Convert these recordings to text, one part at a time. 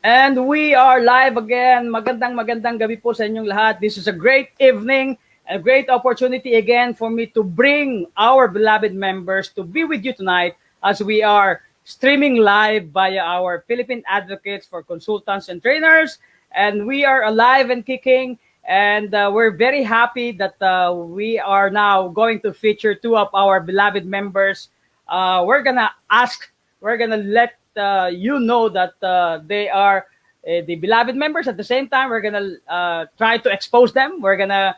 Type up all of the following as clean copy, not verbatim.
And we are live again. Magandang gabi po sa inyong lahat. This is a great evening, a great opportunity again for me to bring our beloved members to be with you tonight as we are streaming live via our Philippine Advocates for Consultants and Trainers. And we are alive and kicking. And we're very happy that we are now going to feature two of our beloved members. We're going to let you know that they are the beloved members. At the same time, we're gonna try to expose them. We're gonna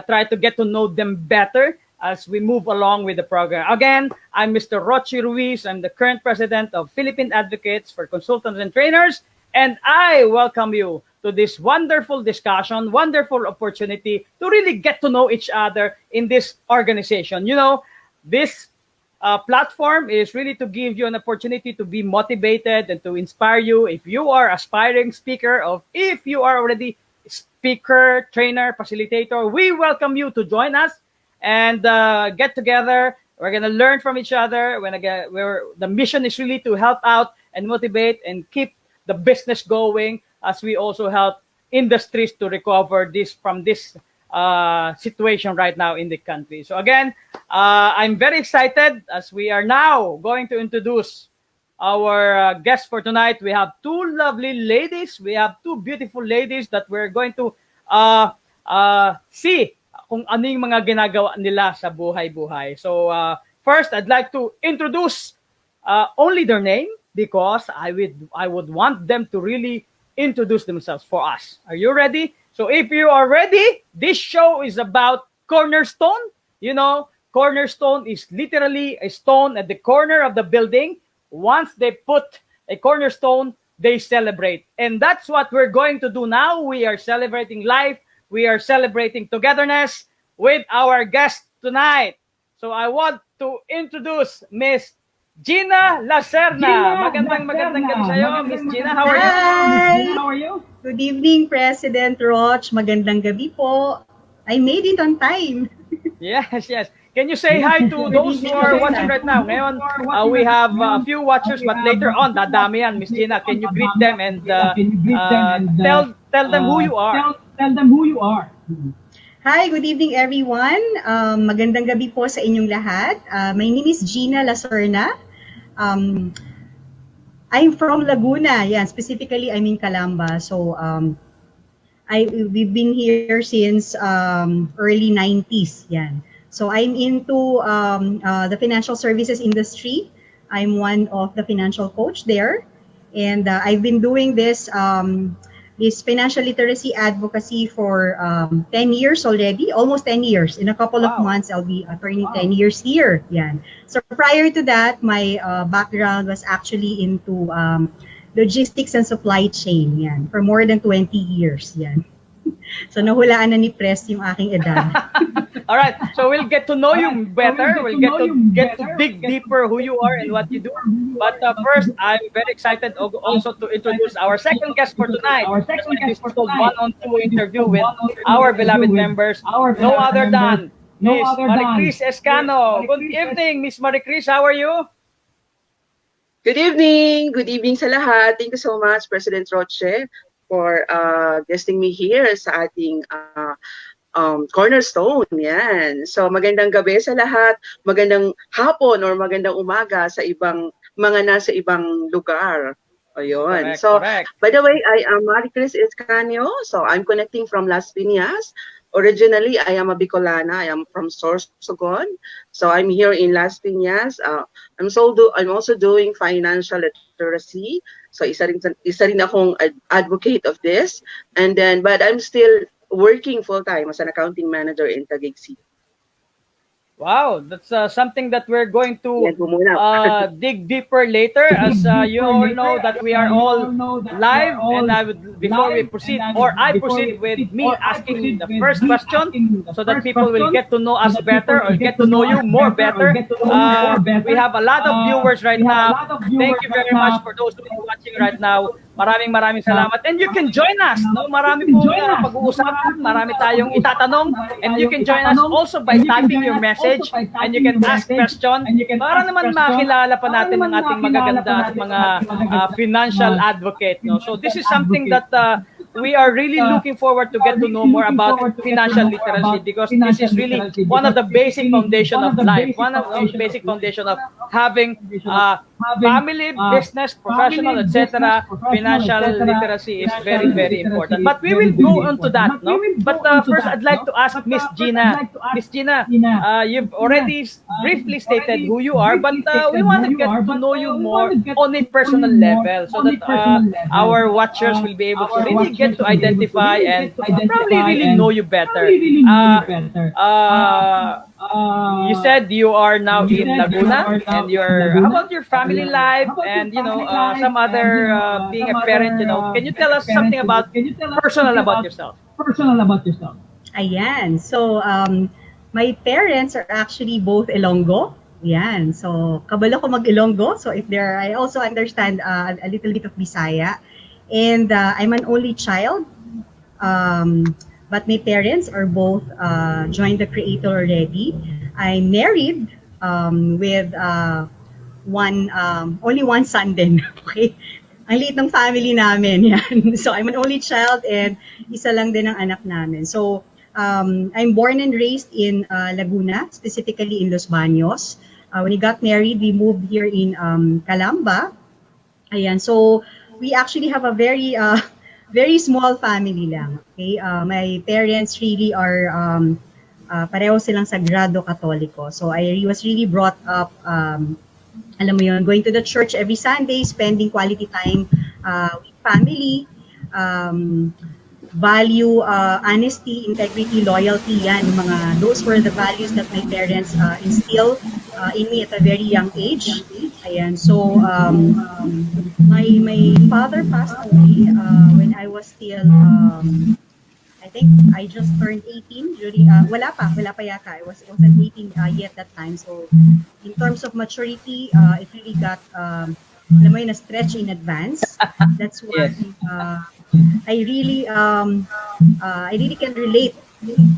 try to get to know them better as we move along with the program. Again, I'm Mr. Rochi Ruiz. I'm the current president of Philippine Advocates for Consultants and Trainers, and I welcome you to this wonderful discussion, wonderful opportunity to really get to know each other in this organization. You know, this platform is really to give you an opportunity to be motivated and to inspire you. If you are aspiring speaker, if you are already speaker, trainer, facilitator, we welcome you to join us and get together. We're gonna learn from each other. The mission is really to help out and motivate and keep the business going as we also help industries to recover from this situation right now in the country. So again, I'm very excited as we are now going to introduce our guests for tonight. We have two lovely ladies. We have two beautiful ladies that we're going to see kung ano yung mga ginagawa nila sa buhay-buhay. So first, I'd like to introduce only their name because I would want them to really introduce themselves for us. Are you ready? So if you are ready, this show is about Cornerstone. You know, Cornerstone is literally a stone at the corner of the building. Once they put a cornerstone, they celebrate. And that's what we're going to do now. We are celebrating life. We are celebrating togetherness with our guest tonight. So I want to introduce Miss Geena Lacerna. Magandang gabi sa'yo, Miss Geena. How are you? Hi! How are you? Good evening, President Roch. Magandang gabi po. I made it on time. Yes. Can you say hi to those who are watching right now? Ngayon, we have a few watchers, but later on, dadami yan. Miss Geena, can you greet them and tell them who you are? Tell them who you are. Hi, good evening, everyone. Magandang gabi po sa inyong lahat. My name is Geena Lacerna. I'm from Laguna. Yeah, specifically, I'm in Calamba. So, we've been here since early 90s. Yan. So I'm into the financial services industry. I'm one of the financial coach there. And I've been doing this financial literacy advocacy for 10 years already, almost 10 years. In a couple of months, I'll be turning 10 years here. Yan. So prior to that, my background was actually into logistics and supply chain. Yan, for more than 20 years. Yan. So nahulaan na ni Press yung aking edad. All right, so we'll get to know you better. We'll get to dig deeper who you are and what you do. But first, I'm very excited also to introduce our second guest for tonight. This is called one-on-two interview with our beloved members. No other than Miss Maricris Escano. Good evening, Miss Maricris. How are you? Good evening. Good evening sa lahat. Thank you so much, President Roche, for guesting me here sa ating Cornerstone. Yan. So magandang gabi sa lahat, magandang hapon or magandang umaga sa mga nasa ibang lugar. Ayun. Correct. By the way, I am Maricris Escanio. So I'm connecting from Las Piñas. Originally, I am a Bicolana. I am from Sorsogon. So I'm here in Las Piñas. I'm also doing financial literacy. So isa rin akong advocate of this. And then, but I'm still working full-time as an accounting manager in Taguig City. Wow, that's something that we're going to dig deeper later, as you all know that we are all live. And before we proceed, or I proceed with me asking the first question, so that people will get to know us better or get to know you more better. We have a lot of viewers right now. Thank you very much for those who are watching right now. Maraming salamat. And you can join us, no? Marami pong pag-uusapan, marami tayong itatanong, and you can join us also by typing your message, and you can ask question, para naman makilala pa natin ang ating magaganda at mga financial advocate, no? So this is something that we are really looking forward to get to know more about financial literacy, because this is really one of the basic foundation of life, one of the basic foundation of having family, business, professional, etc. Financial literacy is very important. But we will go on to that, no? But first, I'd like to ask Miss Geena. Miss Geena, you've already briefly stated who you are, but we want to get to know you more on a personal level, so that our watchers will be able to really get to identify and probably really know you better. You said you are now in Laguna, and how about your family life, and some other being a parent, can you tell us something about personal about yourself? Ayan. So, my parents are actually both Ilonggo. Yan. So, kabalo ko mag-Ilonggo. So, I also understand a little bit of Bisaya. And I'm an only child. But my parents are both joined the Creator already. I'm married with only one son din. Okay? Ang liit ng family namin. Yan. So I'm an only child, and isa lang din ang anak namin. So I'm born and raised in Laguna, specifically in Los Baños. When we got married, we moved here in Calamba. Ayan. So we actually have a very small family lang. Okay? My parents really are pareho silang Sagrado Katoliko. So I was really brought up, alam mo yun, going to the church every Sunday, spending quality time with family, value, honesty, integrity, loyalty, yan, those were the values that my parents instilled in me at a very young age. Ayan, so my father passed away when I was still, I think I just turned 18 during, wala pa yata, I wasn't 18 yet that time. So in terms of maturity, it really got, alam mo yun, na stretch in advance. That's why I really can relate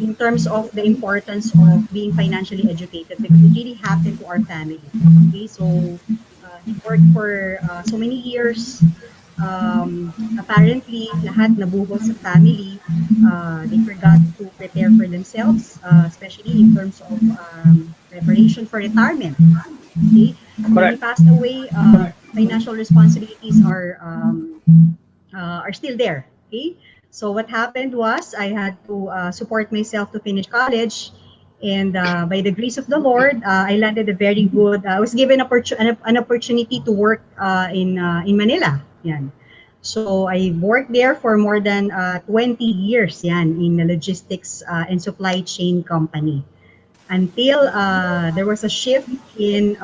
in terms of the importance of being financially educated, because it really happened to our family. Okay, so he worked for so many years. Apparently, lahat nabuhos sa family. They forgot to prepare for themselves, especially in terms of preparation for retirement. Okay, when he passed away, financial responsibilities are still there. Okay, so what happened was I had to support myself to finish college, and by the grace of the Lord, I landed a very good. I was given an opportunity to work in Manila. Yan. So I worked there for more than 20 years. Yan, in the logistics and supply chain company, until there was a shift in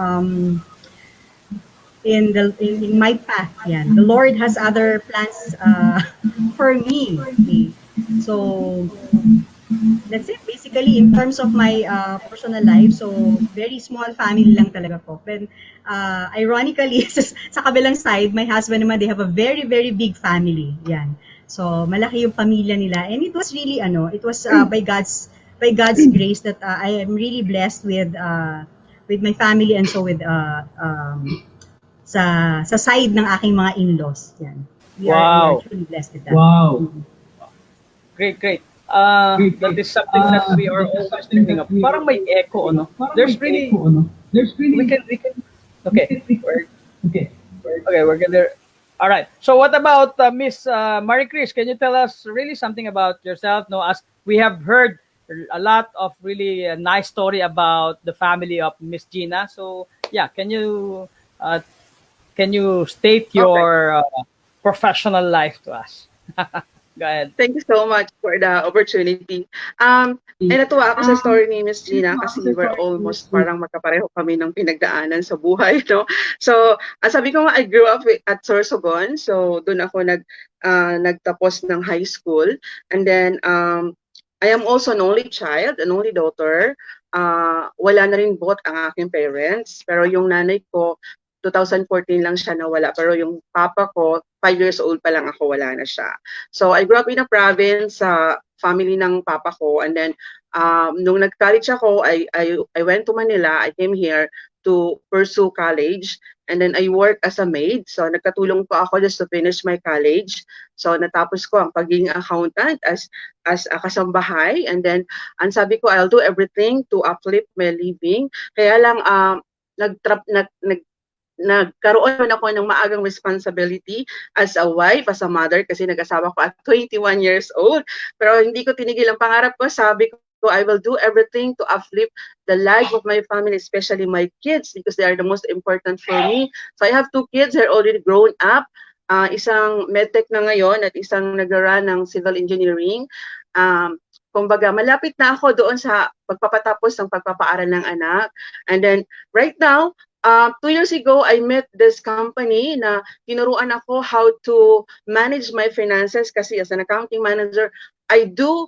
my path. Yan. The Lord has other plans for me. Okay. So that's it. Basically, in terms of my personal life, so very small family lang talaga po. But ironically, sa kabilang side, my husband naman, they have a very, very big family. Yan. So malaki yung pamilya nila, and it was really it was by God's grace that I am really blessed with my family, and so with sa side ng aking mga in-laws. Yan. We are truly blessed with that. Wow. Great. That is something that we are always thinking of. Parang may echo, no? There's really, we can, okay, we're gonna, all right. So what about Miss Maricris? Can you tell us really something about yourself? No, as we have heard a lot of really nice story about the family of Miss Geena. So yeah, can you state your professional life to us? Go ahead. Thank you so much for the opportunity. Ay natuwa ako sa story ni Miss Geena kasi we're almost parang magkapareho kami ng pinagdaanan sa buhay, no? So, sabi ko nga, I grew up at Sorsogon. So, doon ako nagtapos ng high school. And then, I am also an only child, an only daughter. Wala na rin both ang aking parents. Pero yung nanay ko, 2014 lang siya nawala. Pero yung papa ko, 5 years old pa lang ako, wala na siya. So I grew up in a province sa family ng papa ko. And then nung nag-college ako, I went to Manila. I came here to pursue college. And then I work as a maid. So nagkatulong po ako just to finish my college. So natapos ko ang pagiging accountant as a kasambahay. And then ang sabi ko, I'll do everything to uplift my living. Kaya lang nagkaroon ako ng maagang responsibility as a wife, as a mother, kasi nag-asawa ko at 21 years old. Pero hindi ko tinigil ang pangarap ko. Sabi ko, I will do everything to uplift the life of my family, especially my kids, because they are the most important for me. So I have 2 kids, they're already grown up. Isang medtech na ngayon at isang nag-run ng civil engineering. Kumbaga, malapit na ako doon sa pagpapatapos ng pagpapaaral ng anak. And then, right now, 2 years ago, I met this company na tinuruan ako how to manage my finances kasi as an accounting manager, I do,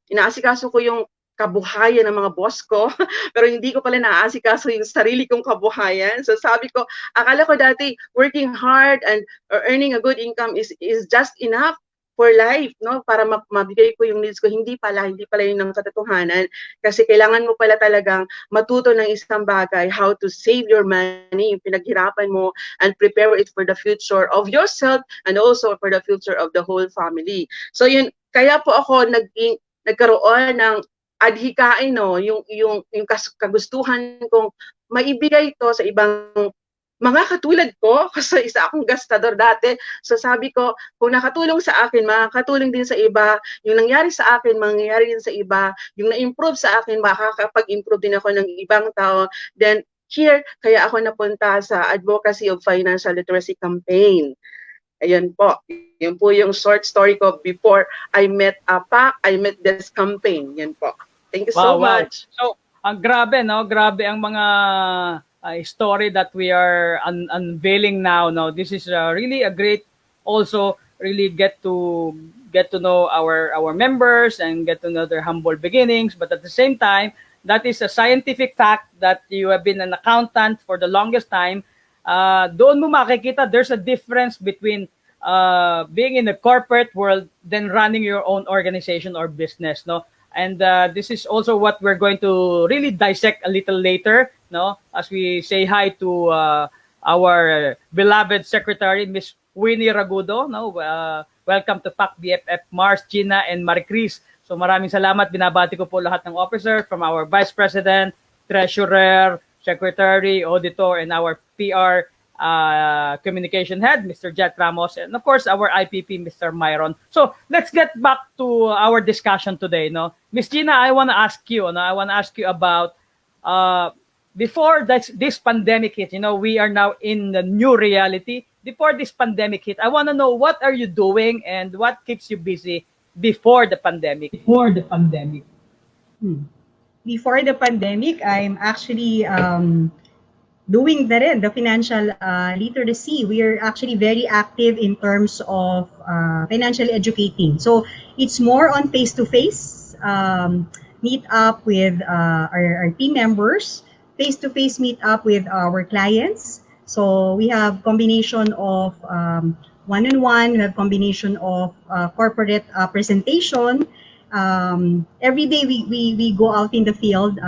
inaasikaso ko yung kabuhayan ng mga boss ko, pero hindi ko pala naaasikaso yung sarili kong kabuhayan. So sabi ko, akala ko dati working hard and earning a good income is just enough for life, no? Para mabigay ko yung needs ko. Hindi pala yun ang katotohanan. Kasi kailangan mo pala talagang matuto ng isang bagay, how to save your money, yung pinaghirapan mo, and prepare it for the future of yourself and also for the future of the whole family. So yun, kaya po ako nagkaroon ng adhikain, no? Yung kagustuhan kong maibigay ito sa ibang mga katulad ko, kasi isa akong gastador dati. So sabi ko, kung nakatulong sa akin, makakatulong din sa iba. Yung nangyari sa akin, mangyayari din sa iba. Yung na-improve sa akin, makakapag-improve din ako ng ibang tao. Then here, kaya ako napunta sa Advocacy of Financial Literacy Campaign. Ayun po. Yun po yung short story ko before I met P.A.C.T, I met this campaign. Yan po. Thank you so much. So, ang grabe, no? Grabe ang mga story that we are unveiling now. No, this is really a great. Also, really get to know our members and get to know their humble beginnings. But at the same time, that is a scientific fact that you have been an accountant for the longest time. Doon mo makikita there's a difference between being in the corporate world than running your own organization or business. No. And this is also what we're going to really dissect a little later, no? As we say hi to our beloved secretary, Miss Winnie Ragudo, no? Welcome to P.A.C.T BFF Mars, Geena, and Maricris. So maraming salamat. Binabati ko po lahat ng officer from our Vice President, Treasurer, Secretary, Auditor, and our PR communication head, Mr. Jet Ramos, and of course our IPP, Mr. Myron. So let's get back to our discussion today. No, Miss Geena, I want to ask you. No, I want to ask you about before this pandemic hit. We are now in the new reality. Before this pandemic hit, I want to know what are you doing and what keeps you busy before the pandemic. Before the pandemic, I'm actually doing the financial literacy. We are actually very active in terms of financially educating. So it's more on face-to-face meet up with our team members, face-to-face meet up with our clients. So we have combination of one-on-one, we have combination of corporate presentation. Every day we go out in the field.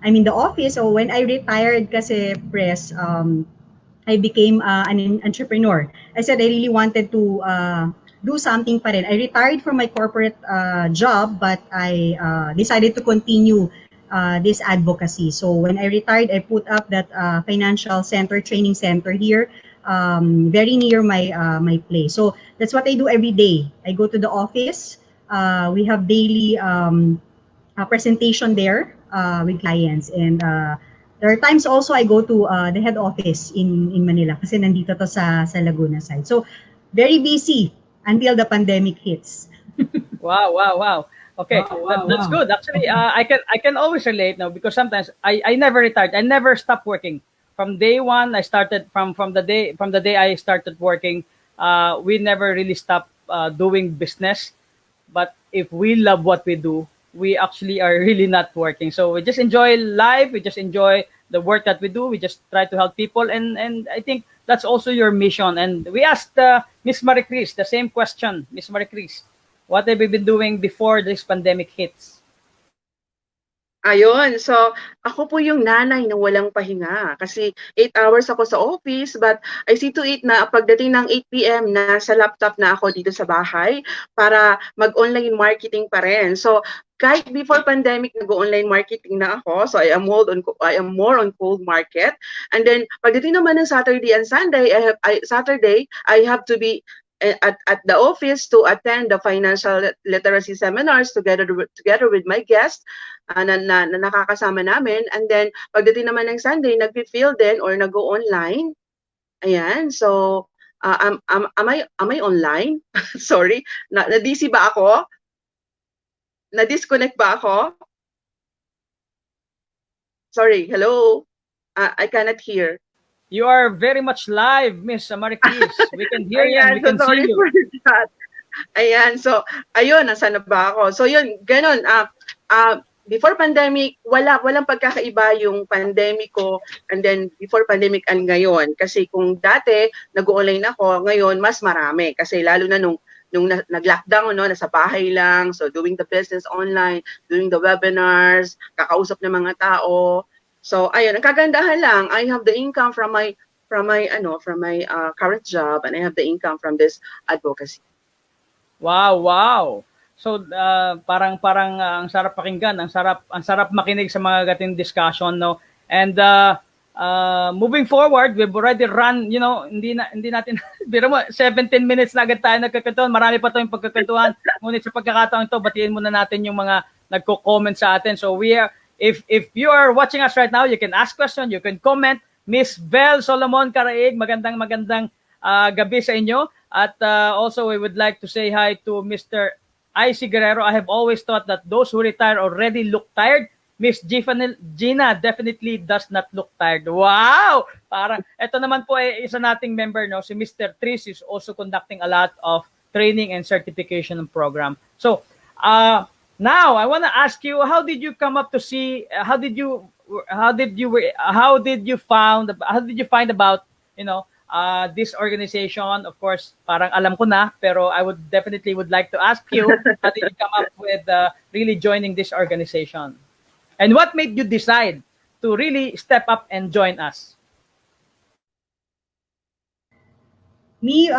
I'm in the office. So when I retired kasi press, I became an entrepreneur. I said I really wanted to do something pa rin. I retired from my corporate job, but I decided to continue this advocacy. So when I retired, I put up that financial center, training center here, very near my place. So that's what I do every day. I go to the office. We have daily presentation there with clients, and there are times also I go to the head office in Manila kasi nandito to sa Laguna side. So very busy until the pandemic hits. Wow. Okay, that's good. Actually, I can always relate now because sometimes I never retired. I never stopped working. From day one, I started from the day I started working. We never really stopped doing business. But if we love what we do, we actually are really not working. So we just enjoy life. We just enjoy the work that we do. We just try to help people, and I think that's also your mission. And we asked Miss Maricris the same question. Miss Maricris, what have you been doing before this pandemic hits? Ayun, so ako po yung nanay na walang pahinga kasi 8 hours ako sa office, but I see to it na pagdating ng 8 p.m. nasa laptop na ako dito sa bahay para mag-online marketing pa rin. So kahit before pandemic nag-online marketing na ako, so I am more on cold market. And then pagdating naman ng Saturday and Sunday, Saturday I have to be at the office to attend the financial literacy seminars together with my guests na nakakasama namin. And then pagdating naman ng Sunday, nag-field din or nag-go online. Ayan, so am I online? Sorry, na-DC ba ako? Na-disconnect ba ako? Sorry, hello? I cannot hear. You are very much live, Miss Maricris. We can hear you and we can see you. Ayan, so, ayun, nasaan na ba ako? So, yun, ganun. Before pandemic, walang pagkakaiba yung pandemic ko and then before pandemic and ngayon. Kasi kung dati, nag-online ako, ngayon, mas marami. Kasi lalo na nung nag-lockdown, no, nasa bahay lang, so doing the business online, doing the webinars, kakausap ng mga tao. So ayun, ang kagandahan lang, I have the income from my current job, and I have the income from this advocacy. Wow. So parang ang sarap pakinggan, ang sarap makinig sa mga gating discussion, no. And moving forward, we've already run, hindi natin biro mo 17 minutes na agad tayo nagkakwentuhan. Marami pa tayong pagkakwentuhan. Ngunit sa pagkakataon ito, batiin muna natin yung mga nagko-comment sa atin. So if you are watching us right now, you can ask question, you can comment. Miss Bel Solomon Karaig, magandang gabi sa inyo. At also we would like to say hi to Mr. I.C. Guerrero. I have always thought that those who retire already look tired. Miss Geena definitely does not look tired. Wow! Parang, ito naman po ay isa nating member, no? Si Mr. Tris is also conducting a lot of training and certification program. So, now I want to ask you, how did you come up to see, how did you find about, this organization? Of course, parang alam ko na, pero I would like to ask you, how did you come up with really joining this organization? And what made you decide to really step up and join us? Me,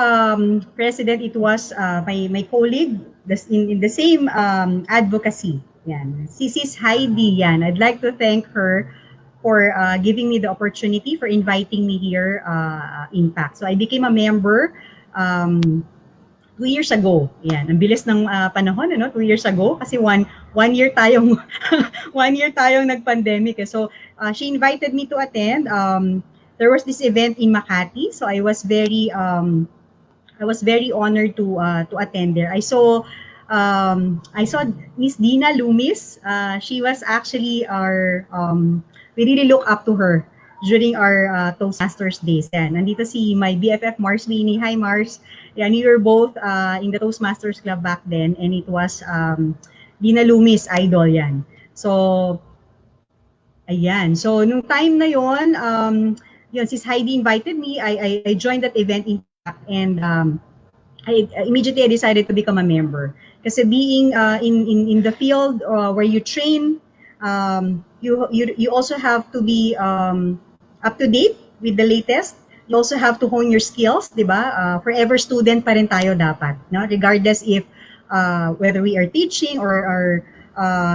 President, it was my colleague in the same advocacy. Yan. Si Sis Heidi, yan. I'd like to thank her for giving me the opportunity, for inviting me here in P.A.C.T. So I became a member 2 years ago. Yan. Ang bilis ng panahon, 2 years ago. Kasi one year tayong nag-pandemic. So she invited me to attend. There was this event in Makati, so I was very honored to attend there. I saw Miss Dina Loomis. She was actually we really look up to her during our Toastmasters days. Yan. Nandito si my BFF Mars Winnie. Hi Mars. Yan, we were both in the Toastmasters Club back then, and it was Dina Loomis idol yan. So ayan. So nung time na yon, yun, since Heidi invited me, I joined that event in P.A.C.T. and I immediately decided to become a member. Kasi being in the field where you train, you also have to be up to date with the latest. You also have to hone your skills, di ba? Forever student pa rin tayo dapat, no? Regardless if whether we are teaching or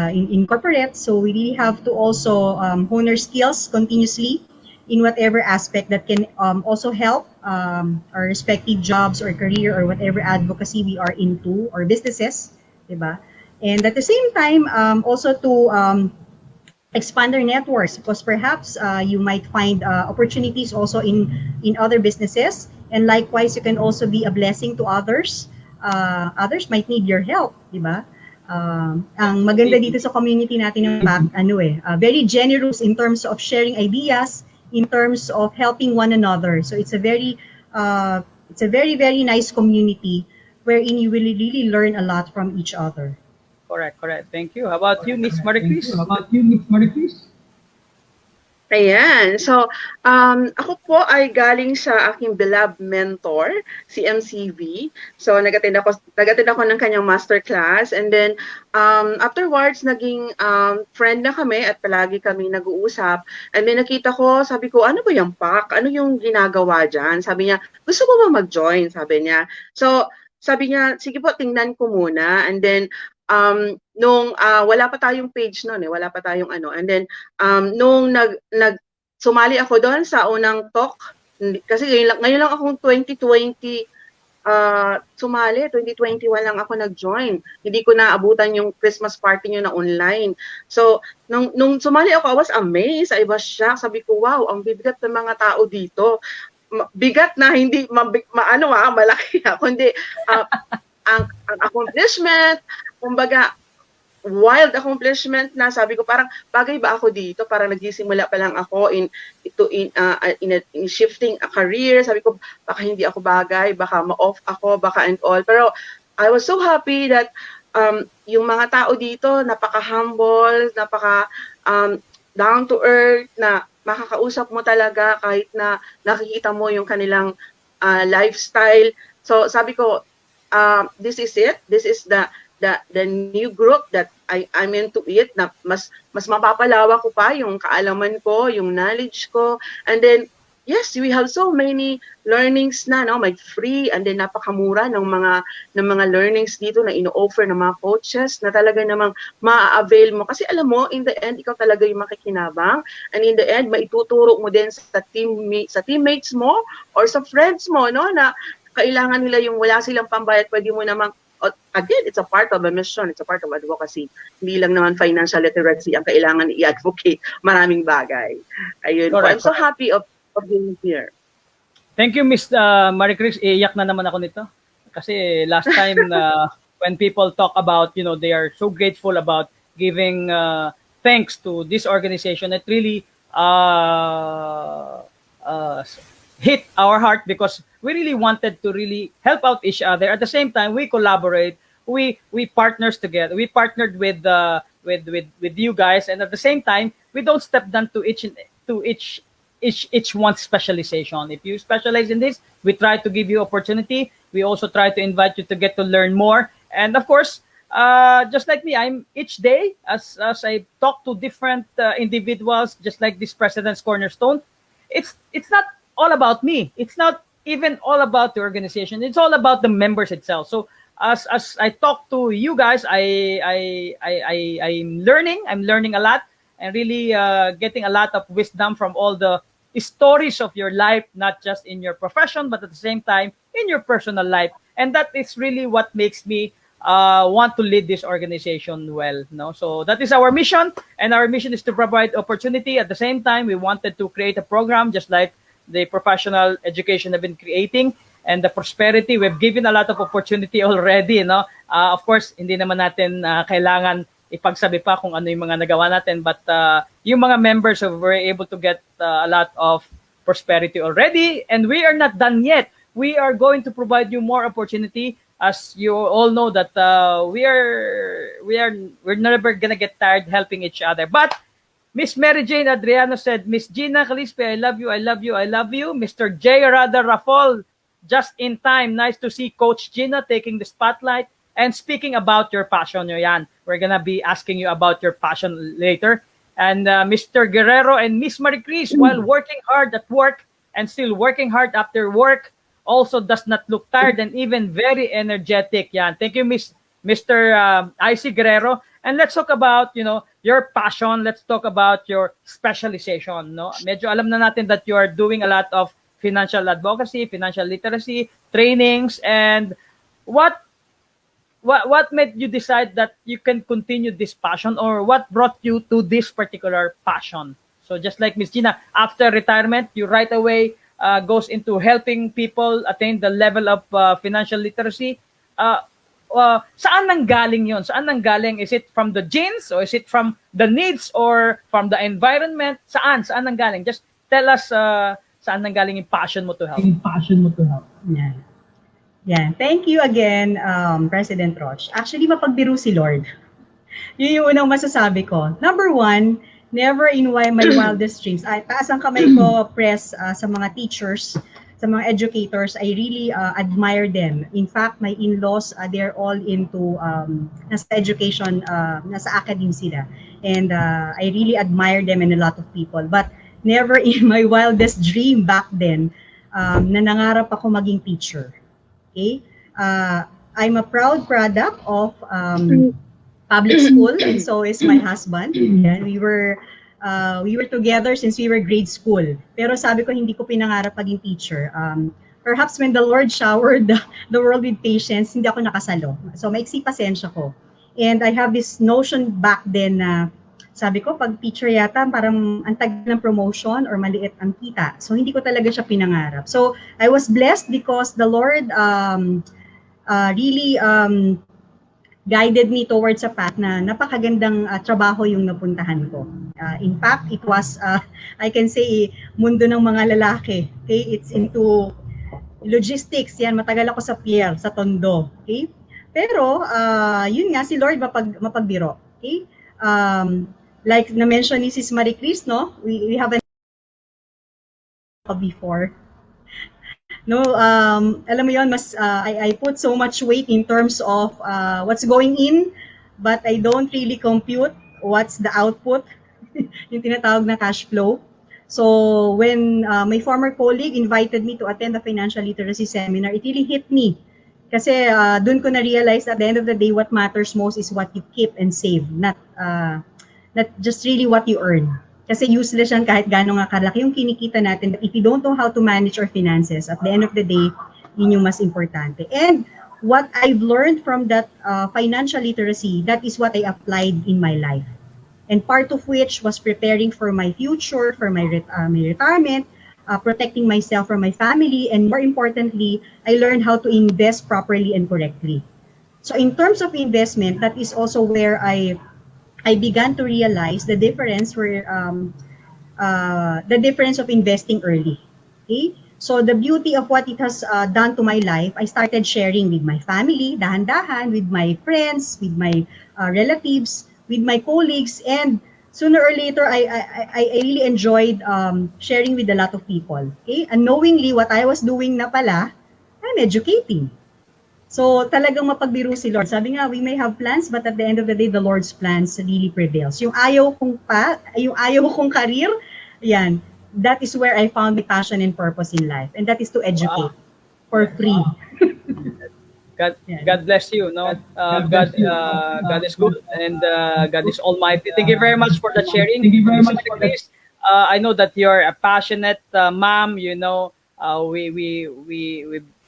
in corporate. So we really have to also hone our skills continuously in whatever aspect that can also help our respective jobs or career or whatever advocacy we are into or businesses, diba? And at the same time, also to expand our networks, because perhaps you might find opportunities also in other businesses, and likewise you can also be a blessing to others. Others might need your help, diba? Ang maganda dito sa community natin ng P.A.C.T, very generous in terms of sharing ideas, in terms of helping one another. So it's a very very nice community wherein you will really learn a lot from each other. Correct. Thank you. How about you, Miss Maricris? Ayan. So, ako po ay galing sa aking beloved mentor, si MCV. So, nag-attend ako ng kanyang masterclass. And then, afterwards, naging friend na kami at palagi kami nag-uusap. And then, nakita ko, sabi ko, ano ba yung PAC? Ano yung ginagawa dyan? Sabi niya, gusto mo ba mag-join? Sabi niya. So, sabi niya, sige po, tingnan ko muna. And then, nung wala pa tayong page noon wala pa tayong ano. And then nung sumali ako doon sa unang talk kasi ngayon lang akong 2020 sumali, 2021 lang ako nag-join. Hindi ko naabutan yung Christmas party niyo na online. So, nung sumali ako, I was amazed. I was shocked. Sabi ko, wow, ang bigat ng mga tao dito. Bigat na hindi malaki kundi ang accomplishment, kumbaga, wild accomplishment na sabi ko parang bagay ba ako dito, parang nagsisimula pa lang ako in shifting a career. Sabi ko baka hindi ako bagay, baka ma-off ako, baka and all. Pero I was so happy that yung mga tao dito napaka-humble, down to earth, na makakausap mo talaga kahit na nakikita mo yung kanilang lifestyle. So sabi ko, this is it. This is the new group that I'm into it, na mas mapapalawa ko pa yung kaalaman ko, yung knowledge ko. And then, yes, we have so many learnings na, no? May free, and then napakamura ng mga learnings dito na ino-offer ng mga coaches na talaga namang ma-avail mo. Kasi alam mo, in the end, ikaw talaga yung makikinabang. And in the end, maituturo mo din sa teammates mo or sa friends mo, no? Na kailangan nila yung wala silang pambayad, pwede mo namang, again, it's a part of a mission, it's a part of advocacy. Hindi lang naman financial literacy ang kailangan i-advocate, maraming bagay. Ayun. I'm so happy of being here. Thank you, Miss Maricris. Iyak na naman ako nito. Kasi last time when people talk about, they are so grateful about giving thanks to this organization, it really hit our heart because we really wanted to really help out each other. At the same time, we collaborate. We partners together. We partnered with you guys, and at the same time, we don't step down to each one's specialization. If you specialize in this, we try to give you opportunity. We also try to invite you to get to learn more. And of course, just like me, I'm each day as I talk to different individuals, just like this President's Cornerstone. It's not all about me. It's not even all about the organization. It's all about the members itself. So as I talk to you guys, I'm learning. I'm learning a lot and really getting a lot of wisdom from all the stories of your life, not just in your profession, but at the same time in your personal life. And that is really what makes me want to lead this organization well. No? So that is our mission, and our mission is to provide opportunity. At the same time, we wanted to create a program just like the professional education have been creating, and the prosperity, we've given a lot of opportunity already. Of course, hindi naman natin kailangan ipagsabi pa kung ano yung mga nagawa natin, but yung mga members were able to get a lot of prosperity already, and we are not done yet. We are going to provide you more opportunity. As you all know that we're never gonna get tired helping each other. But Miss Mary Jane Adriano said, Miss Geena Calispe, I love you, I love you, I love you. Mr. J. Rada Rafol, just in time. Nice to see Coach Geena taking the spotlight and speaking about your passion. Yan. We're gonna be asking you about your passion later. And Mr. Guerrero and Miss Maricris, while working hard at work and still working hard after work, also does not look tired and even very energetic. Yan. Thank you, Mr. IC Guerrero. And let's talk about, your passion. Let's talk about your specialization. No? Medyo alam na natin that you are doing a lot of financial advocacy, financial literacy, trainings, and what made you decide that you can continue this passion, or what brought you to this particular passion? So just like Ms. Geena, after retirement, you right away goes into helping people attain the level of financial literacy. Saan nanggaling yon? Saan nanggaling? Is it from the genes, or is it from the needs, or from the environment? Saan nanggaling? Just tell us saan nanggaling yung passion mo to help. Yeah. Yeah. Thank you again, President Roch. Actually, mapagbiro si Lord. Yun yung unang masasabi ko. Number one, Never in my wildest dreams. Ay, taas ang kamay ko, press, sa mga teachers, sa mga educators. I really admire them. In fact, my in-laws, they're all into nasa education, nasa academe sila. And I really admire them and a lot of people. But never in my wildest dream back then na nangarap ako maging teacher. Okay? I'm a proud product of public school, and so is my husband. Yeah, we were together since we were grade school. Pero sabi ko, hindi ko pinangarap maging teacher. Perhaps when the Lord showered the world with patience, hindi ako nakasalo. So maiksi pasensya ko. And I have this notion back then na sabi ko, pag teacher yata, parang ang tagal ng promotion or maliit ang kita. So hindi ko talaga siya pinangarap. So I was blessed because the Lord really guided me towards a path na napakagandang trabaho yung napuntahan ko. In fact, it was, I can say, mundo ng mga lalaki. Okay? It's into logistics. Yan, matagal ako sa pier, sa Tondo. Okay? Pero, yun nga, si Lord mapagbiro. Okay? Like na-mention ni Sis Maricris, no? We have before. No, alam mo yon, mas I put so much weight in terms of what's going in, but I don't really compute what's the output, yung tinatawag na cash flow. So when my former colleague invited me to attend the financial literacy seminar, it really hit me. Kasi dun ko na-realize at the end of the day, what matters most is what you keep and save, not just really what you earn. Kasi useless yan kahit gano'n nga kalaki yung kinikita natin. But if you don't know how to manage our finances, at the end of the day, yun yung mas importante. And what I've learned from that financial literacy, that is what I applied in my life. And part of which was preparing for my future, for my retirement, protecting myself from my family, and more importantly, I learned how to invest properly and correctly. So in terms of investment, that is also where I began to realize the difference of investing early. Okay? So the beauty of what it has done to my life, I started sharing with my family, dahan-dahan, with my friends, with my relatives, with my colleagues, and sooner or later, I really enjoyed sharing with a lot of people. Okay? Unknowingly, what I was doing na pala, I'm educating. So talagang mapagbiro si Lord. Sabi nga, we may have plans, but at the end of the day, the Lord's plans really prevails. Yung ayaw kong career, yan, that is where I found my passion and purpose in life. And that is to educate for free. God bless you. No, God is good, and God is Almighty. Thank you very much for the sharing. Thank you very much for this. I know that you're a passionate mom. You know,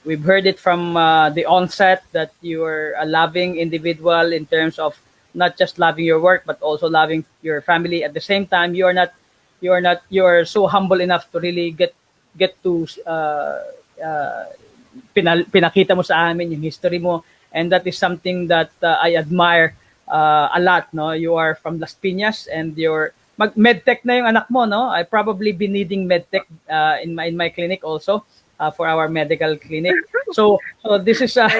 we've heard it from the onset that you are a loving individual in terms of not just loving your work but also loving your family. At the same time, you're so humble enough to really get to pinakita mo sa amin yung history mo, and that is something that I admire a lot. No, you are from Las Piñas, and you're medtech na yung anak mo. No, I probably be needing medtech in my clinic also. For our medical clinic. So this is so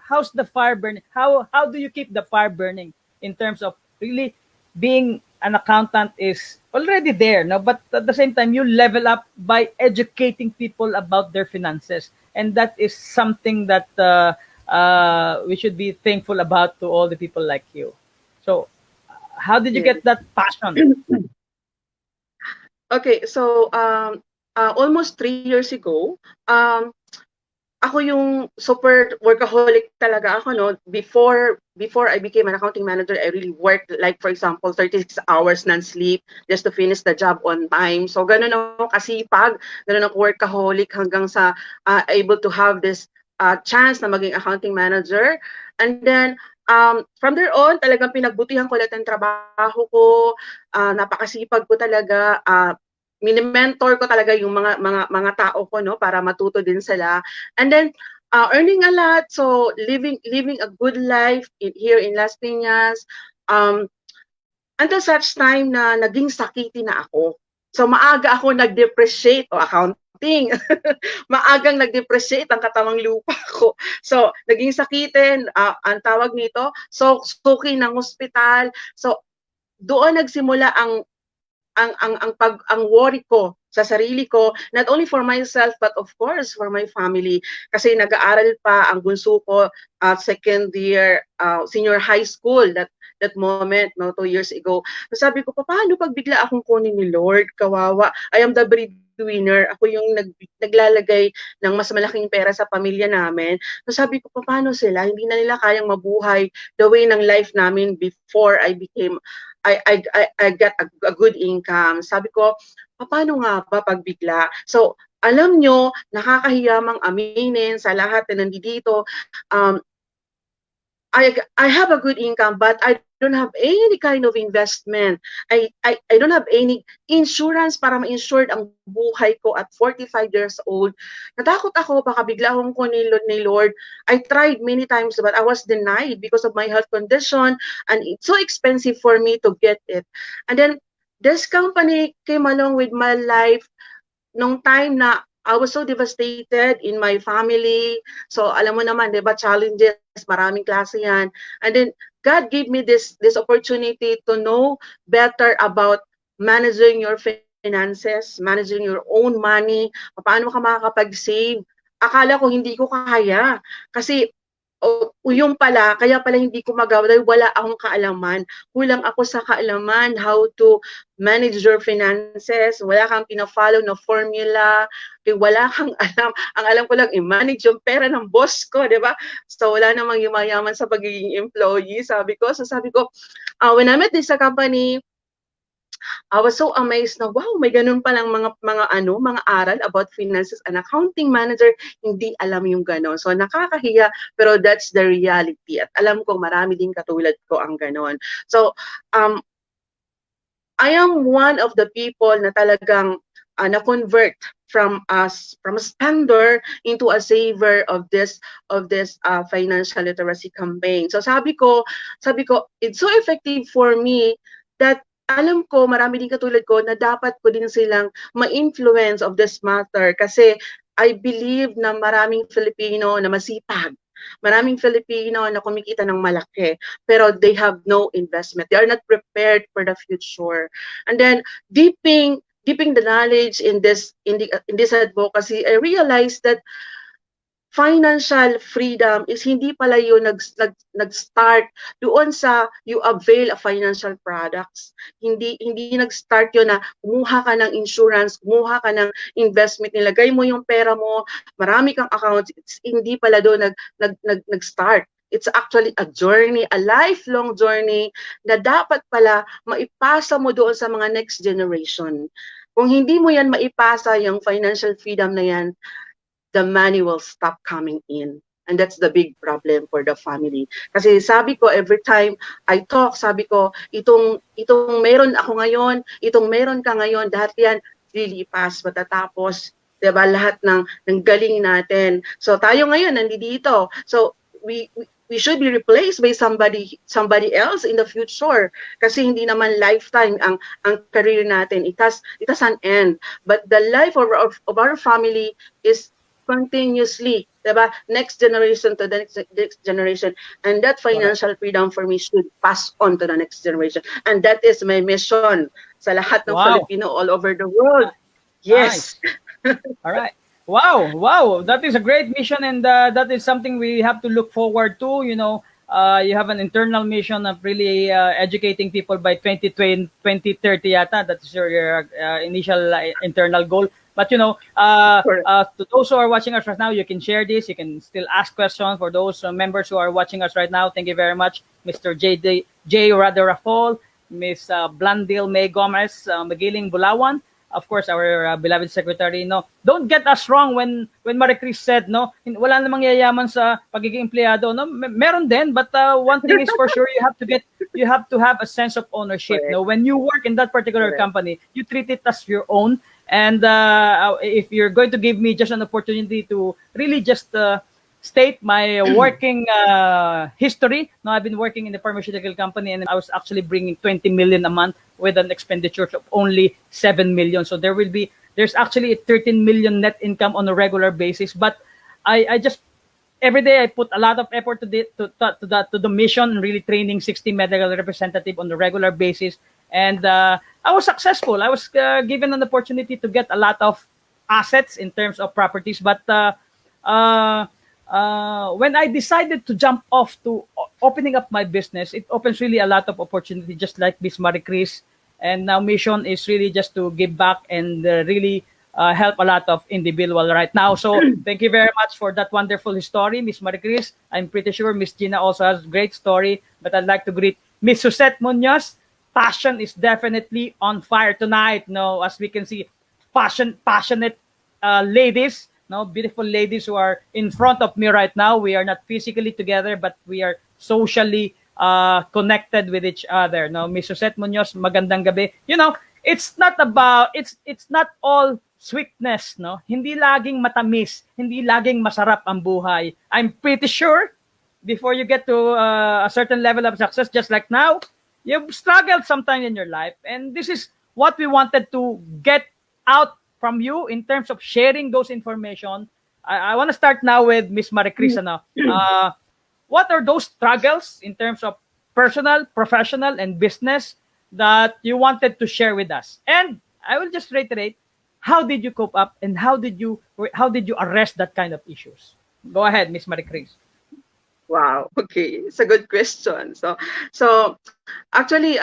how's the fire burning? How do you keep the fire burning in terms of really being an accountant is already there, no? But at the same time, you level up by educating people about their finances, and that is something that we should be thankful about to all the people like you. So how did you get that passion? Okay, so almost 3 years ago, ako yung super workaholic talaga ako, no? Before I became an accounting manager, I really worked, like for example, 36 hours non-sleep just to finish the job on time. So ganun ako kasipag, ganun ako workaholic hanggang sa able to have this chance na maging accounting manager. And then from there on, talagang pinagbutihan ko lahat ng trabaho ko, napakasipag ko talaga, mini-mentor ko talaga yung mga tao ko, no, para matuto din sila. And then earning a lot, so living a good life here in Las Piñas, until such time na naging sakiti na ako. So maaga ako nag-depreciate, accountant something. Maagang nag-depreciate ang katawang lupa ko. So, naging sakitin, ang tawag nito, so suki ng ospital. So, doon nagsimula ang worry ko sa sarili ko, not only for myself but of course for my family, kasi nag-aaral pa ang bunso ko at second year senior high school that moment, no, 2 years ago. So sabi ko, paano pag bigla akong kunin ni Lord? Kawawa. I am the breadwinner. Ako yung naglalagay ng mas malaking pera sa pamilya namin. So sabi ko, paano sila? Hindi na nila kayang mabuhay the way ng life namin before I got a good income. Sabi ko, paano nga ba pag bigla? So, alam nyo, nakakahiyamang aminin sa lahat na nandito, I have a good income, but I don't have any kind of investment. I don't have any insurance para ma-insured ang buhay ko at 45 years old. Natakot ako, baka bigla akong kunin ni Lord. I tried many times, but I was denied because of my health condition, and it's so expensive for me to get it. And then, this company came along with my life nung time na I was so devastated in my family. So, alam mo naman, di ba, challenges, maraming klase yan. And then, God gave me this opportunity to know better about managing your finances, managing your own money, paano ka makakapag-save. Akala ko hindi ko kaya. Kasi, yung pala, kaya pala hindi ko magawa dahil wala akong kaalaman. Kulang ako sa kaalaman how to manage your finances. Wala kang pina-follow na formula. Wala kang alam. Ang alam ko lang, i-manage yung pera ng boss ko, di ba? So, wala namang yumayaman sa pagiging employee, sabi ko. So, sabi ko, when I met this company, I was so amazed na, wow, may ganun palang mga aral about finances. An accounting manager, hindi alam yung ganon. So, nakakahiya, pero that's the reality. At alam ko, marami din katulad ko ang ganon. So, I am one of the people na talagang na-convert from a spender into a saver of this financial literacy campaign. So, sabi ko, it's so effective for me that alam ko, marami din katulad ko na dapat ko din silang ma-influence of this matter kasi I believe na maraming Filipino na masipag. Maraming Filipino na kumikita ng malaki pero they have no investment. They are not prepared for the future. And then deeping the knowledge in this advocacy, I realized that financial freedom is hindi pala yun nag-start doon sa you avail of financial products. Hindi nag-start yun na kumuha ka ng insurance, kumuha ka ng investment, nilagay mo yung pera mo, marami kang accounts. Hindi pala doon nag-start. It's actually a journey, a lifelong journey na dapat pala maipasa mo doon sa mga next generation. Kung hindi mo yan maipasa, yung financial freedom na yan, the money will stop coming in. And that's the big problem for the family. Kasi sabi ko, every time I talk, sabi ko, itong meron ako ngayon, itong meron ka ngayon, lahat yan, lilipas, matatapos, diba, lahat ng galing natin. So tayo ngayon, nandito. So we should be replaced by somebody else in the future. Kasi hindi naman lifetime ang career natin. It has an end. But the life of our family is continuously, diba? Next generation to the next generation. And that financial freedom for me should pass on to the next generation. And that is my mission sa lahat ng Filipino all over the world. Yes. Nice. All right. Wow. That is a great mission, and that is something we have to look forward to. You know, you have an internal mission of really educating people by 2030 yata. That is your initial internal goal. But you know, to those who are watching us right now, you can share this. You can still ask questions for those members who are watching us right now. Thank you very much, Mr. J. Radarafol, Miss Blandil May Gomez, Magiling Bulawan. Of course, our beloved secretary. No, don't get us wrong when Maricris said, no, wala namang yayaman sa pagiging empleyado. No, meron din, but one thing is for sure, you have to have a sense of ownership. No, when you work in that particular company, you treat it as your own. And if you're going to give me just an opportunity to really just state my working history. No, I've been working in the pharmaceutical company, and I was actually bringing 20 million a month with an expenditure of only 7 million. So there will be there's actually 13 million net income on a regular basis. But I just every day I put a lot of effort to the mission, and really training 60 medical representative on a regular basis. And I was successful. I was given an opportunity to get a lot of assets in terms of properties. But when I decided to jump off to opening up my business, it opens really a lot of opportunity, just like Miss Maricris. And now mission is really just to give back and really help a lot of individual right now. So thank you very much for that wonderful story, Miss Maricris. I'm pretty sure Miss Geena also has a great story, but I'd like to greet Miss Suzette Munoz. Passion is definitely on fire tonight. No, as we can see, passionate ladies, no, beautiful ladies who are in front of me right now. We are not physically together, but we are socially connected with each other. No, Miss Suzette Munoz, magandang gabi. You know, it's not all sweetness, no? Hindi laging matamis, hindi laging masarap ang buhay. I'm pretty sure before you get to a certain level of success, just like now, you've struggled sometime in your life, and this is what we wanted to get out from you in terms of sharing those information. I want to start now with Miss Maricris. What are those struggles in terms of personal, professional, and business that you wanted to share with us? And I will just reiterate, how did you cope up, and how did you arrest that kind of issues? Go ahead, Miss Maricris. Wow. Okay, it's a good question. So actually,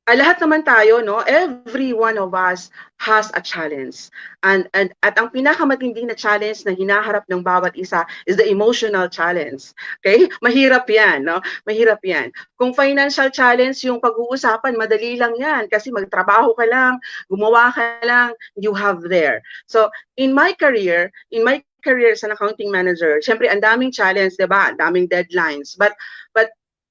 lahat naman tayo, no? Every one of us has a challenge. At ang pinakamatindi na challenge na hinaharap ng bawat isa is the emotional challenge. Okay? Mahirap 'yan, no? Mahirap 'yan. Kung financial challenge yung pag-uusapan, madali lang 'yan kasi magtrabaho ka lang, gumawa ka lang, you have there. So, in my career as an accounting manager, syempre ang daming challenge, 'di ba? Ang daming deadlines. But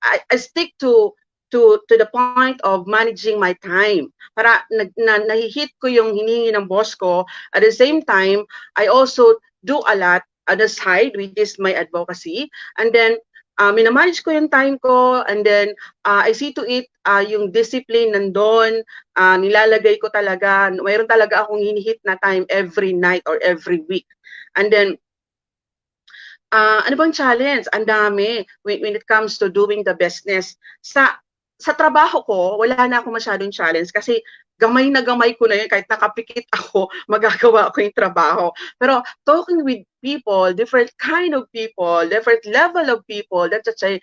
I stick to the point of managing my time. Para nahihit ko yung hinihingi ng boss ko. At the same time, I also do a lot on the side, which is my advocacy. And then, minamanage ko yung time ko, and then I see to it yung discipline nandun, nilalagay ko talaga, mayroon talaga akong hinihit na time every night or every week. And then, ano bang challenge? Ang dami when it comes to doing the business. Sa trabaho ko, wala na ako masyadong challenge kasi gamay na gamay ko na yun. Kahit nakapikit ako, magagawa ko yung trabaho. Pero talking with people, different kind of people, different level of people, that's a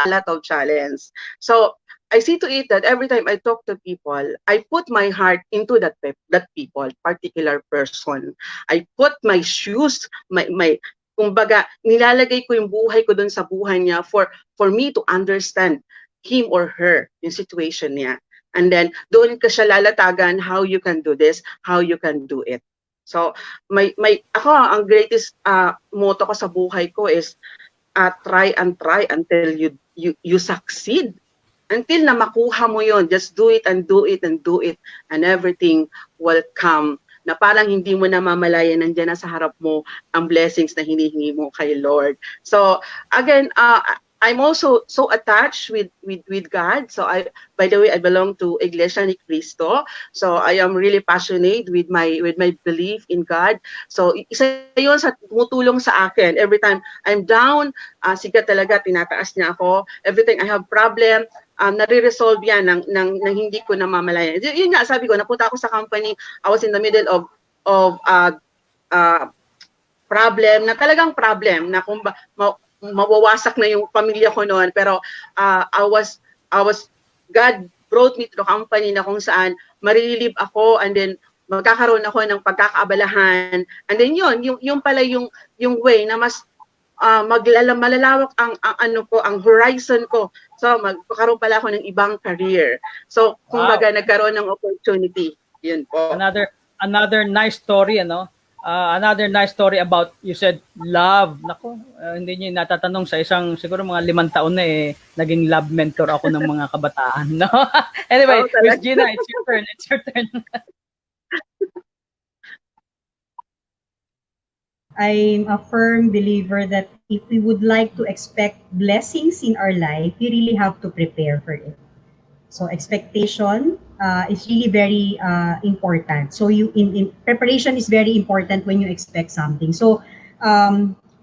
lot of challenge. So I see to it that every time I talk to people, I put my heart into that people, particular person. I put my shoes, kumbaga, nilalagay ko yung buhay ko dun sa buhay niya for me to understand him or her, yung situation niya. And then, doon ka siya lalatagan how you can do this, how you can do it. So, ako, ang greatest motto ko sa buhay ko is try and try until you succeed. Until na makuha mo yon, just do it and do it and do it, and everything will come. Na parang hindi mo na mamalayan, nandiyan na sa harap mo ang blessings na hinihingi mo kay Lord. So again, I'm also so attached with God. So by the way, I belong to Iglesia ni Cristo. So I am really passionate with my belief in God. So isa 'yon sa tumutulong sa akin. Every time I'm down, siga talaga tinataas niya ako. Every time I have problem, nare-resolve yan ng hindi ko namamalayan. Yun nga, sabi ko, napunta ako sa company, I was in the middle of problem, na talagang problem, na kung mawawasak na yung pamilya ko noon, pero I was God brought me to the company na kung saan marililive ako, and then magkakaroon ako ng pagkakaabalahan, and then yung pala yung way na mas malalawak ang horizon ko. So magkakaroon pala ako ng ibang career. So kumbaga nagkaroon ng opportunity. Yun po. Another nice story, another nice story about, you said love. Nako, hindi niyo natatanong sa isang siguro mga 5 taon na naging love mentor ako ng mga kabataan, no? Anyway, Miss Geena, it's your turn. I'm a firm believer that if we would like to expect blessings in our life, we really have to prepare for it. So expectation, is really very important. So in preparation is very important when you expect something. So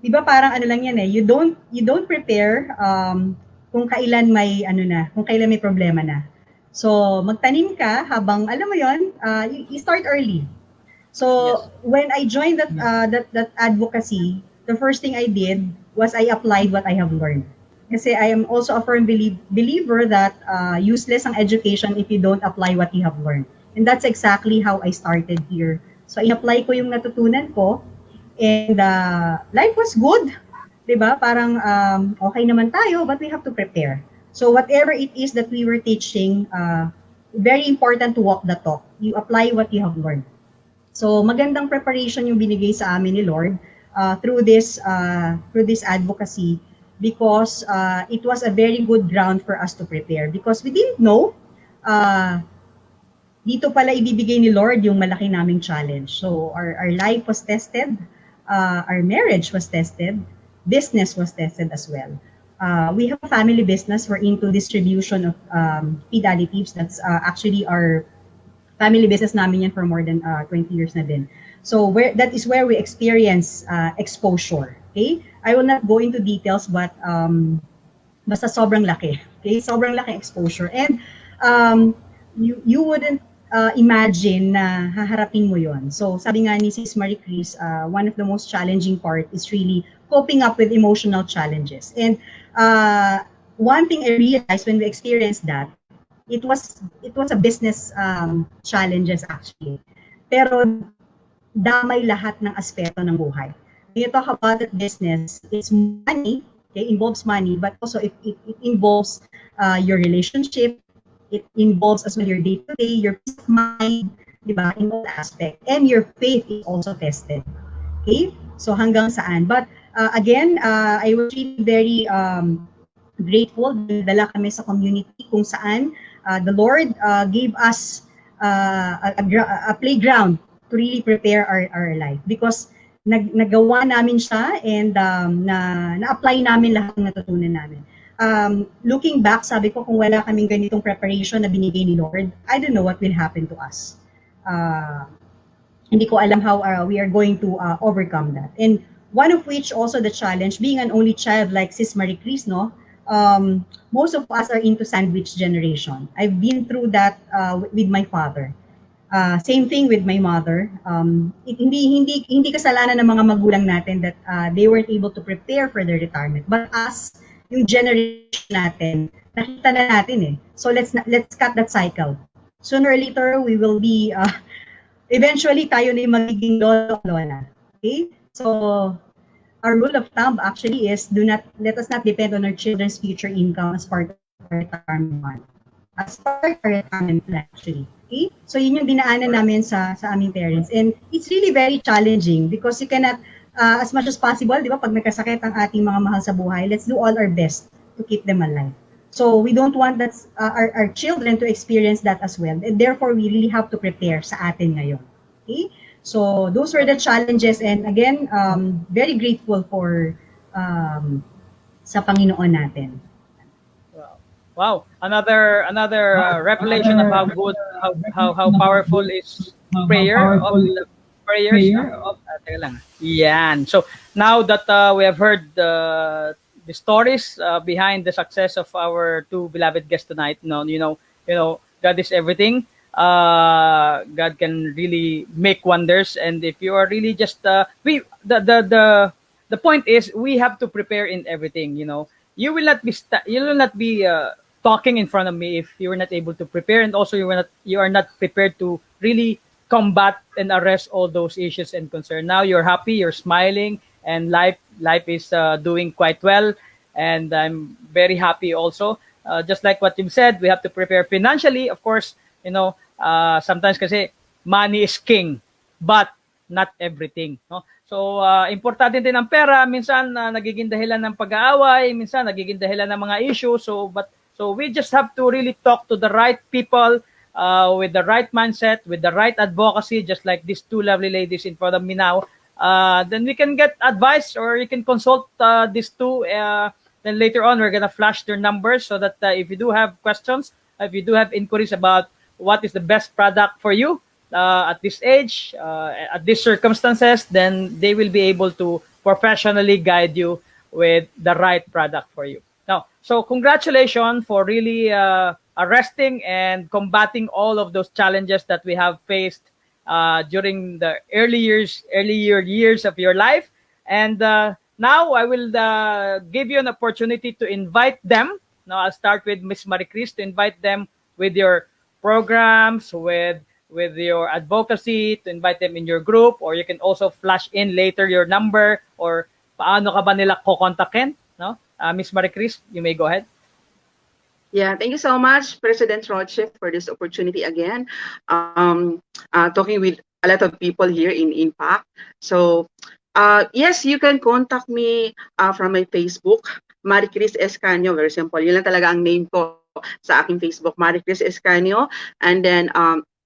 di ba parang ano lang yan eh, you don't prepare kung kailan may ano na, kung kailan may problema na. So magtanim ka habang alam mo yon, you start early. So when I joined that advocacy, the first thing I did was I applied what I have learned. Kasi I am also a firm believer that useless ang education if you don't apply what you have learned. And that's exactly how I started here. So in-apply ko yung natutunan ko and life was good. 'Di ba? Parang okay naman tayo but we have to prepare. So whatever it is that we were teaching, very important to walk the talk. You apply what you have learned. So magandang preparation yung binigay sa amin ni Lord through this advocacy because it was a very good ground for us to prepare because we didn't know dito pala ibibigay ni Lord yung malaki naming challenge. So our life was tested, our marriage was tested, business was tested as well. We have a family business. We're into distribution of feed additives. That's actually our family business namin yan for more than 20 years na din. So that is where we experience exposure. Okay? I will not go into details but basta sobrang laki. Okay? Sobrang laki exposure. And you wouldn't imagine na haharapin mo yon. So sabi nga ni Sis Maricris, one of the most challenging part is really coping up with emotional challenges. And one thing I realized when we experienced that, it was a business challenges actually. Pero damay lahat ng aspeto ng buhay. When you talk about that business, it's money, okay, involves money, but also it involves your relationship, it involves as well your day-to-day, your peace of mind, di ba, in all aspect. And your faith is also tested. Okay? So hanggang saan. But again, I was really very grateful. Dala kami sa community kung saan the Lord gave us a playground to really prepare our life because nagawa namin siya and na-apply namin lahat ng natutunan namin. Looking back, sabi ko kung wala kaming ganitong preparation na binigay ni Lord, I don't know what will happen to us. Hindi ko alam how we are going to overcome that. And one of which also the challenge, being an only child like Sis Maricris, no? Most of us are into sandwich generation. I've been through that with my father. Same thing with my mother. Hindi kasalanan ng mga magulang natin that they weren't able to prepare for their retirement. But us, yung generation natin, nakita na natin eh. So let's cut that cycle. Sooner or later, we will be, eventually tayo na yung magiging lola. Okay? So our rule of thumb actually is let us not depend on our children's future income as part of our retirement fund. As part of our retirement plan actually. Okay? So yun yung dinaanan namin sa aming parents. And it's really very challenging because you cannot, as much as possible, di ba, pag nagkasakit ang ating mga mahal sa buhay, let's do all our best to keep them alive. So we don't want that our children to experience that as well. And therefore, we really have to prepare sa atin ngayon. Okay? So those were the challenges, and again, very grateful for sa Panginoon natin. Wow, another revelation of how good, how powerful is prayer of the prayers. Teka lang. Yan. So now that we have heard the stories behind the success of our two beloved guests tonight, you know, God is everything. God can really make wonders, and if you are really just the point is we have to prepare in everything. You will not be talking in front of me if you are not able to prepare, and also you are not prepared to really combat and arrest all those issues and concerns. Now you're happy, you're smiling, and life is doing quite well, and I'm very happy also. Just like what you've said, we have to prepare financially, of course. Sometimes kasi money is king, but not everything, no? So importante din ang pera, minsan nagiging dahilan ng pag-aaway, minsan nagiging dahilan ng mga issue. So we just have to really talk to the right people with the right mindset, with the right advocacy, just like these two lovely ladies in front of me now. Then we can get advice, or you can consult these two. Then later on, we're gonna flash their numbers so that if you do have questions, if you do have inquiries about what is the best product for you at this age, at these circumstances, then they will be able to professionally guide you with the right product for you. Now, so congratulations for really arresting and combating all of those challenges that we have faced during the earlier years of your life. And now I will give you an opportunity to invite them. Now I'll start with Miss Maricris to invite them with your programs, with your advocacy, to invite them in your group, or you can also flash in later your number or paano ka ba nila kukontakin, no? Miss Maricris, you may go ahead. Yeah, thank you so much, President Roche, for this opportunity again. Talking with a lot of people here in P.A.C.T. So, yes, you can contact me from my Facebook, Maricris Escanio. Very simple. Yun lang talaga ang name ko sa aking Facebook, Maricris Escanio. And then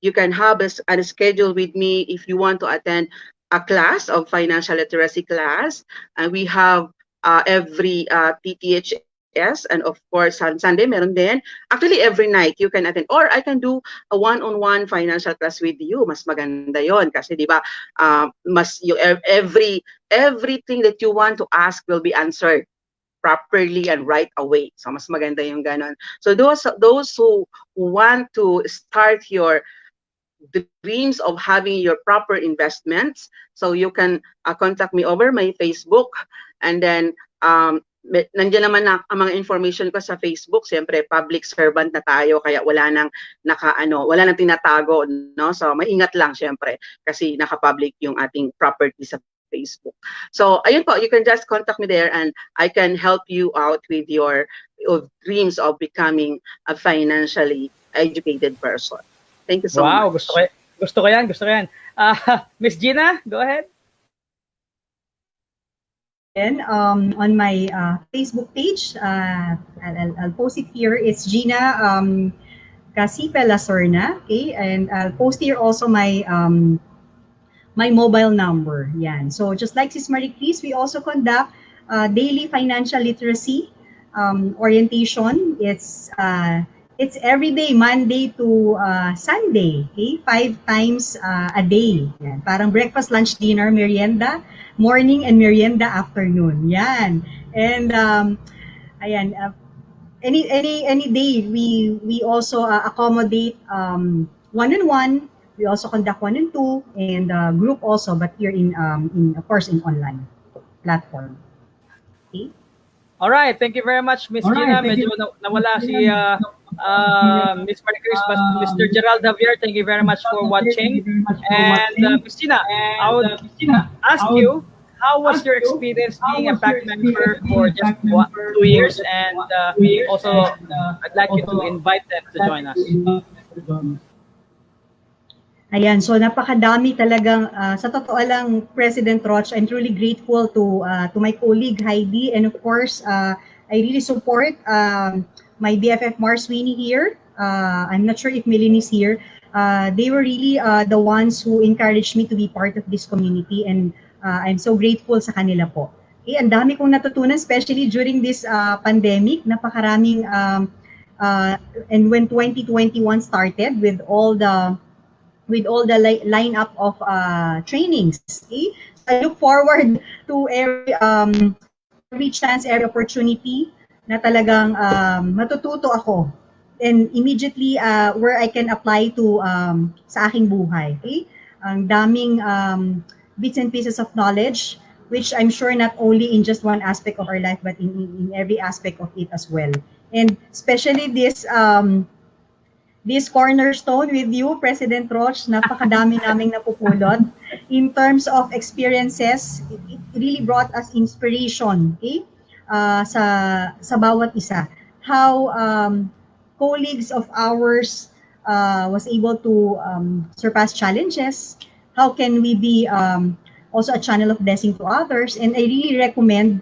you can have a schedule with me if you want to attend a class of financial literacy class. And we have every TTH and of course on Sunday meron din. Actually every night you can attend, or I can do a one-on-one financial class with you. Mas maganda yon kasi di ba mas you everything that you want to ask will be answered properly and right away. So mas maganda yung ganon. So those who want to start your dreams of having your proper investments, so you can contact me over my Facebook, and then nandiyan naman na ang mga information ko sa Facebook. Siyempre public servant na tayo kaya wala nang wala nang tinatago, no? So maingat lang siyempre kasi naka-public yung ating property sa Facebook. So ayun po, you can just contact me there and I can help you out with your dreams of becoming a financially educated person. Thank you so much. Wow, gusto ko yan. Miss Geena, go ahead. On my Facebook page, I'll post it here. It's Geena Casipe Lasorna, okay? And I'll post here also my my mobile number. Yan. So just like Sis Maricris, we also conduct daily financial literacy orientation. It's every day, Monday to Sunday, okay? 5 times a day. Yan. Parang breakfast, lunch, dinner, merienda, morning, and merienda afternoon. Yan. And ayan, any day we also accommodate one-on-one. We also conduct 1 and 2 and group also, but here in of course in online platform. Okay. All right, thank you very much, Miss Geena. Medyo nawala si Miss Maricris, but Mr. Gerald Javier, thank you very much for watching. And Miss Geena, I would ask you, how was your experience being a P.A.C.T member for just 2 years? And also, I'd like you to invite them to join us. Ayan, so napakadami talagang, sa totoo lang, President Roch, I'm truly grateful to my colleague Heidi, and of course, I really support my BFF Mars Winnie here. I'm not sure if Melanie's here. They were really the ones who encouraged me to be part of this community, and I'm so grateful sa kanila po. Okay, ang dami kong natutunan, especially during this pandemic, napakaraming, and when 2021 started with all the lineup of trainings. Okay? So I look forward to every chance, every opportunity na talagang matututo ako, and immediately where I can apply to sa aking buhay. Okay? Ang daming bits and pieces of knowledge, which I'm sure not only in just one aspect of our life, but in every aspect of it as well. And especially this Cornerstone with you, President Roch, napakadami naming napupulot. In terms of experiences, it really brought us inspiration, okay? Sa bawat isa. How colleagues of ours was able to surpass challenges. How can we be also a channel of blessing to others? And I really recommend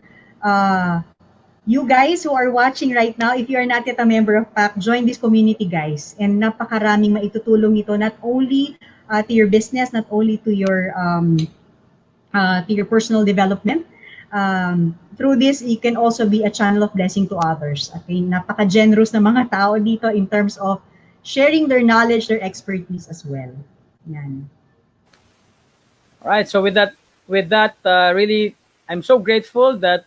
you guys who are watching right now, if you are not yet a member of P.A.C.T, join this community, guys. And napakaraming maitutulong nito, not only to your business, not only to your personal development. Through this, you can also be a channel of blessing to others. Okay, napaka-generous na mga tao dito in terms of sharing their knowledge, their expertise as well. Yan. All right. So with that, really, I'm so grateful that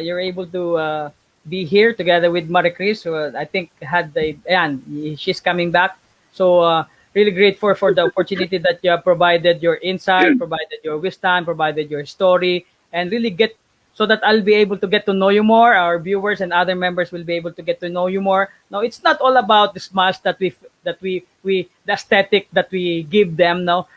you're able to be here together with Maricris, who I think had the and she's coming back. So really grateful for the opportunity that you have provided your insight, provided your wisdom, provided your story, and really get so that I'll be able to get to know you more. Our viewers and other members will be able to get to know you more. Now, it's not all about the smiles that we the aesthetic that we give them. No,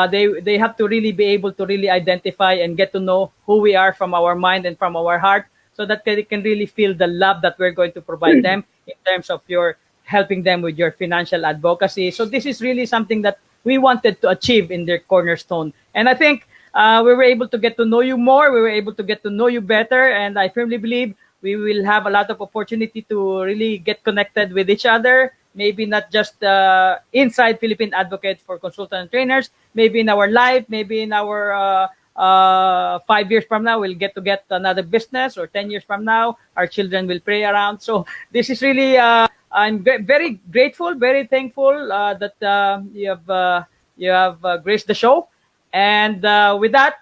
they have to really be able to really identify and get to know who we are from our mind and from our heart, so that they can really feel the love that we're going to provide them in terms of your helping them with your financial advocacy. So this is really something that we wanted to achieve in their Cornerstone, and I think we were able to get to know you more. We were able to get to know you better, and I firmly believe we will have a lot of opportunity to really get connected with each other. Maybe not just inside Philippine Advocates for Consultant and Trainers. Maybe in our life, maybe in our 5 years from now, we'll get another business, or 10 years from now, our children will play around. So this is really, I'm very grateful, very thankful that you have graced the show. And with that,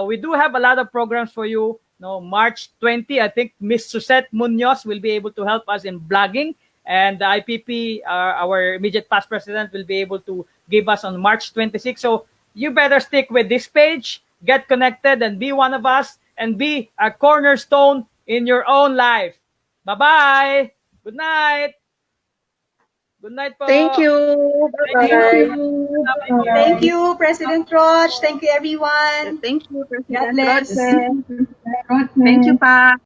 we do have a lot of programs for you. No, March 20, I think Miss Susette Munoz will be able to help us in blogging. And the IPP, our immediate past president, will be able to give us on March 26. So you better stick with this page, get connected, and be one of us, and be a cornerstone in your own life. Bye-bye. Good night. Good night po. Thank you. Bye-bye. Thank you, President Roch. Thank you, everyone. Thank you, God President bless. Roche. Thank you, Pa.